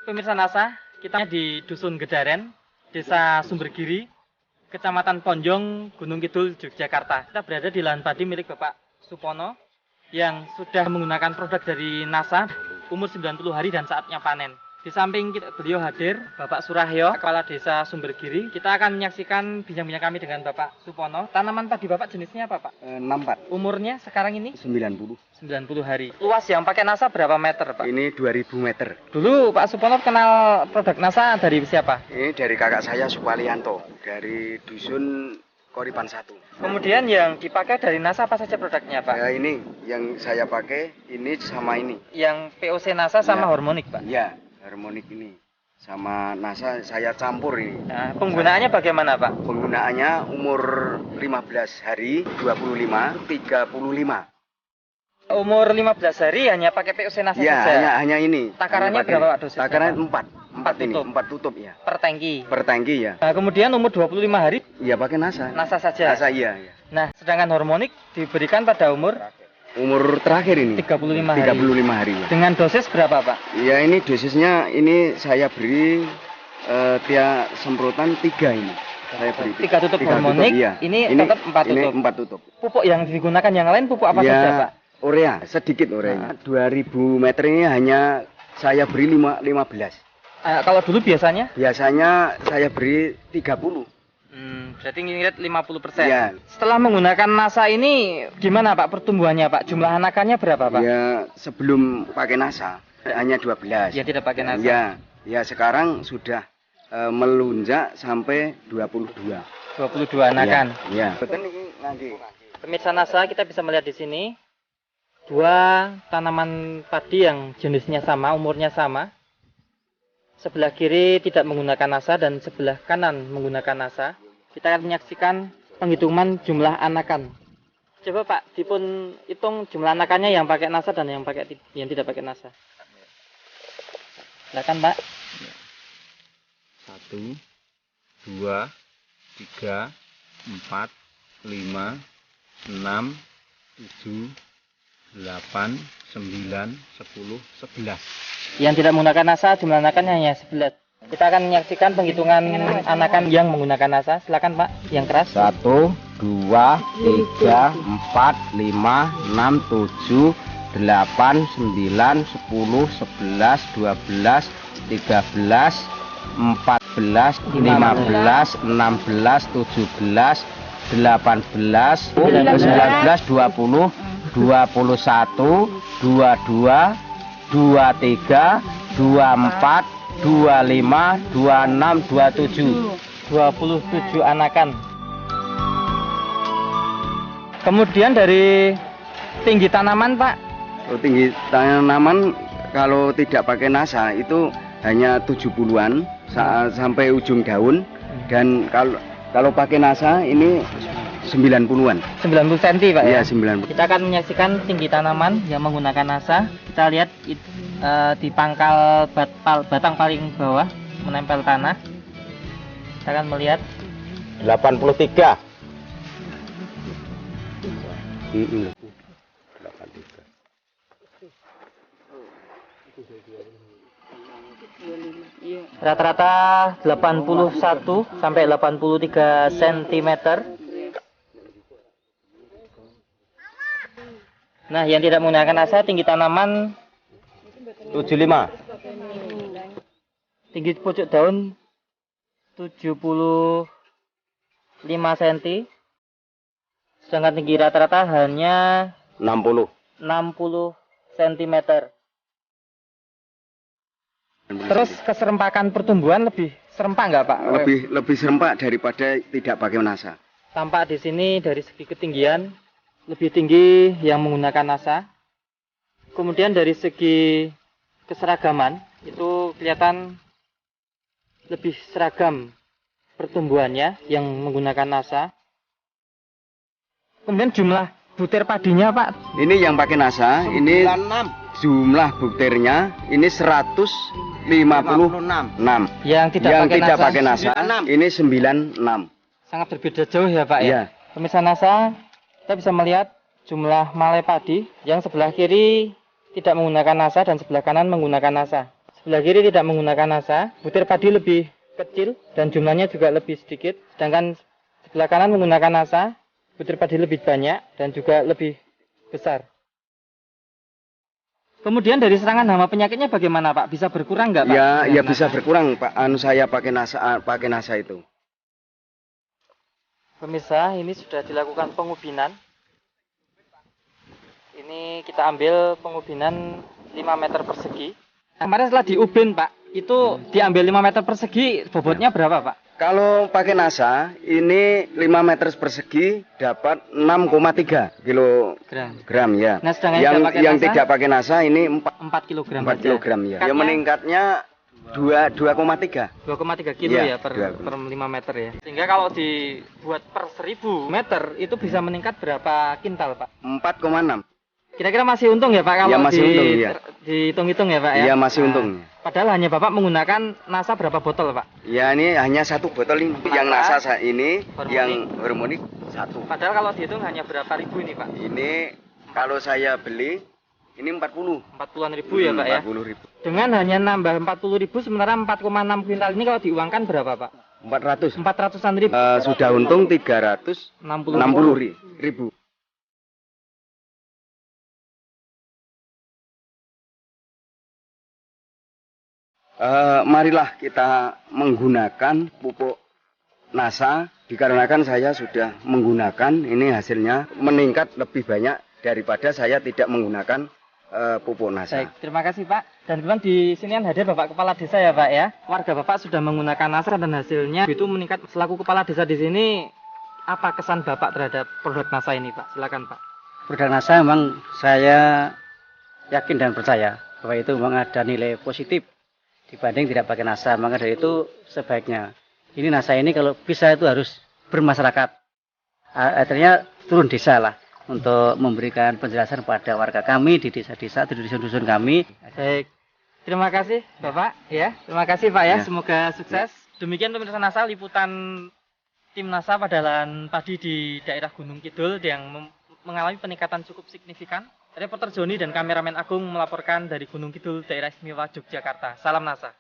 Pemirsa NASA, kita di Dusun Gedaren, Desa Sumbergiri, Kecamatan Ponjong, Gunung Kidul, Yogyakarta. Kita berada di lahan padi milik Bapak Supono yang sudah menggunakan produk dari NASA, umur 90 hari dan saatnya panen. Di samping beliau hadir, Bapak Surahyo, Kepala Desa Sumbergiri. Kita akan menyaksikan bincang-bincang kami dengan Bapak Supono. Tanaman padi Bapak jenisnya apa, Pak? 64. Umurnya sekarang ini? 90. 90 hari. Luas yang pakai NASA berapa meter, Pak? Ini 2000 meter. Dulu Pak Supono kenal produk NASA dari siapa? Ini dari kakak saya Supalianto, dari Dusun Koripan 1. Kemudian yang dipakai dari NASA apa saja produknya, Pak? Ya, ini yang saya pakai, ini sama ini. Yang POC NASA sama Ya. hormonik, Pak? Ya, harmonik ini. Sama NASA saya campur ini. Nah, penggunaannya bagaimana, Pak? Penggunaannya umur 15 hari, 25, 35. Umur 15 hari hanya pakai POC NASA Ya, saja? hanya ini. Takarannya Hanya pakai- berapa, Pak, dosisnya, Takaran Pak? 4. 4 ini, tutup. 4 tutup ya. Per tangki? Per tangki ya. Nah, kemudian umur 25 hari Iya, pakai NASA. NASA saja? NASA iya, iya. Nah, sedangkan hormonik diberikan pada umur Umur terakhir ini 35 hari. 35 hari ya. Dengan dosis berapa, Pak? Ya, ini dosisnya ini saya beri tiap semprotan 3 ini. Saya beri 3 tutup hormonik, iya. ini tetap 4 ini tutup. 4 tutup. Pupuk yang digunakan yang lain pupuk apa Ya, saja, Pak? urea, sedikit ureanya. 2000 meter ini hanya saya beri 15. Kalau dulu biasanya? Biasanya saya beri 30. Berarti ngirit 50%. Ya. Setelah menggunakan NASA ini gimana, Pak, pertumbuhannya, Pak? Jumlah anakannya berapa, Pak? Ya, sebelum pakai NASA hanya 12. Ya, tidak pakai NASA. Ya, ya sekarang sudah melunjak sampai 22. 22 anakan. Ya. Betul ini nanti. Pemirsa NASA, kita bisa melihat di sini 2 tanaman padi yang jenisnya sama, umurnya sama. Sebelah kiri tidak menggunakan NASA dan sebelah kanan menggunakan NASA. Kita akan menyaksikan penghitungan jumlah anakan. Coba, Pak, dipun hitung jumlah anakannya yang pakai NASA dan yang tidak pakai NASA. Silakan, Pak. 1, 2, 3, 4, 5, 6, 7, 8, 9, 10, 11. Yang tidak menggunakan NASA jumlah anakannya hanya 11. Kita akan menyaksikan penghitungan anakan yang menggunakan NASA. Silakan, Pak, yang keras. 1, 2, 3, 4, 5, 6, 7, 8, 9, 10, 11, 12, 13, 14, 15, 16, 17, 18, 19, 20, 21, 22, 23, 24, 25, 26, 27. 27 anakan. Kemudian dari tinggi tanaman, Pak. Oh, tinggi tanaman kalau tidak pakai NASA itu hanya 70-an sampai ujung daun, dan kalau pakai NASA ini 90-an. 90 cm, Pak, Iya, ya? 90. Kita akan menyaksikan tinggi tanaman yang menggunakan NASA. Kita lihat di pangkal batang paling bawah menempel tanah. Kita akan melihat 83. rata-rata 81 sampai 83 cm. Nah, yang tidak menggunakan NASA tinggi tanaman 75. tinggi pucuk daun 75 cm. Sedangkan tinggi rata-rata hanya 60. 60 cm. Terus keserempakan pertumbuhan lebih serempak nggak, Pak? Lebih serempak daripada tidak pakai NASA. Tampak di sini dari segi ketinggian lebih tinggi yang menggunakan NASA. Kemudian dari segi keseragaman itu kelihatan lebih seragam pertumbuhannya yang menggunakan NASA. Kemudian jumlah butir padinya, Pak. Ini yang pakai NASA, ini jumlah butirnya ini 156. Yang tidak pakai NASA, ini 96. sangat berbeda jauh ya, Pak, ya. Iya. Pemirsa NASA, kita bisa melihat jumlah malai padi yang sebelah kiri tidak menggunakan NASA dan sebelah kanan menggunakan NASA. Sebelah kiri tidak menggunakan NASA, butir padi lebih kecil dan jumlahnya juga lebih sedikit. Sedangkan sebelah kanan menggunakan NASA, butir padi lebih banyak dan juga lebih besar. Kemudian dari serangan hama penyakitnya bagaimana Pak? Bisa berkurang nggak Pak? Ya bisa berkurang Pak. Saya pakai NASA itu. Pemirsa, ini sudah dilakukan pengubinan. Ini kita ambil pengubinan 5 meter persegi. Kemarin setelah diubin Pak, itu diambil 5 meter persegi, bobotnya berapa Pak? Kalau pakai NASA ini 5 meter persegi dapat 6,3 kilogram ya. Nah, sedangkan yang tidak pakai NASA ini 4 kilogram. 4 kilogram ya. Ya meningkatnya 2,3. 2,3 kilo ya per 5 meter ya. Sehingga kalau dibuat per 1000 meter itu bisa meningkat berapa kintal Pak? 4,6. Kira-kira masih untung ya Pak kalau ya, masih untung, ya. dihitung-hitung ya Pak ya? Iya masih untung. Padahal hanya Bapak menggunakan NASA berapa botol Pak? Ya ini hanya 1 botol ini. Yang NASA ini, hormonik. yang hormonik 1. Padahal kalau dihitung hanya berapa ribu ini Pak? Ini kalau saya beli ini 40-an ribu ya Pak ya? 40 ribu. Dengan hanya nambah 40 ribu sementara 4,6 kuintal ini kalau diuangkan berapa Pak? 400-an ribu. Sudah untung 360 ribu. Marilah kita menggunakan pupuk NASA dikarenakan saya sudah menggunakan, ini hasilnya meningkat lebih banyak daripada saya tidak menggunakan pupuk NASA. Baik, terima kasih Pak. Dan kemudian di sini kan hadir Bapak Kepala Desa ya Pak ya. Warga Bapak sudah menggunakan NASA dan hasilnya itu meningkat. Selaku Kepala Desa di sini, apa kesan Bapak terhadap produk NASA ini Pak? Silakan Pak. Produk NASA memang saya yakin dan percaya bahwa itu memang ada nilai positif dibanding tidak pakai NASA. Maka dari itu sebaiknya ini NASA ini kalau bisa itu harus bermasyarakat, artinya turun desa lah untuk memberikan penjelasan pada warga kami di desa-desa, di dusun-dusun kami. Baik, terima kasih Bapak ya, terima kasih Pak ya, semoga sukses. Demikian pemirsa NASA liputan tim NASA pada lahan padi di daerah Gunung Kidul yang mengalami peningkatan cukup signifikan. Reporter Joni dan kameramen Agung melaporkan dari Gunung Kidul, daerah istimewa Yogyakarta. Salam NASA.